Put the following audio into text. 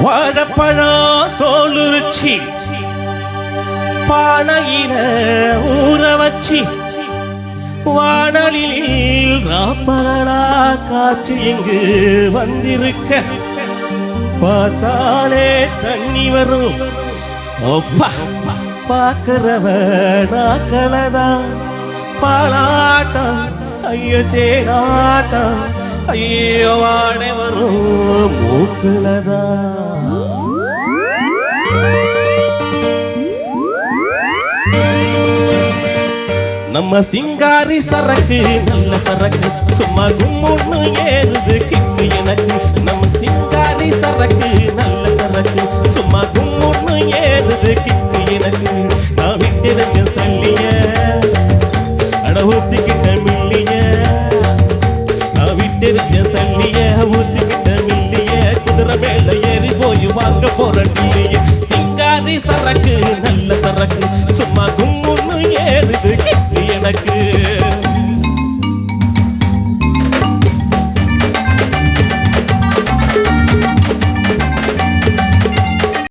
வாழைப்பழம் தோலுரிச்சி பானையில ஊற வச்சி வானலில் ராப்பகலா காற்று இங்கு வந்திருக்க பார்த்தாலே தண்ணி வரும் பார்க்கிறவ நாக்களதான் பாலாட்டம் ஐயோ தேனாட்டம் ஐயோ வாடை வரும் மூக்குலதான். நம்ம சிங்காரி சரக்கு நல்ல சரக்கு சும்மா கும்முன்னு ஏறுது கிக்கு எனக்கு. நம்ம சிங்காரி சரக்கு நல்ல சரக்கு சும்மா கும்முன்னு ஏறுது கிக்கு எனக்கு. நான் விட்டிருக்க சொல்லிய அட ஊத்திக்கிட்ட மில்லிய, நான் விட்டிருக்க சொல்லிய ஊத்திக்கிட்ட மில்லிய, குதிரை மேல ஏறி போய் வாங்க போற இல்லைய. சிங்காரி சரக்கு நல்ல சரக்கு சும்மா கும்முன்னு ஏறுது கிக்கு எனக்கு.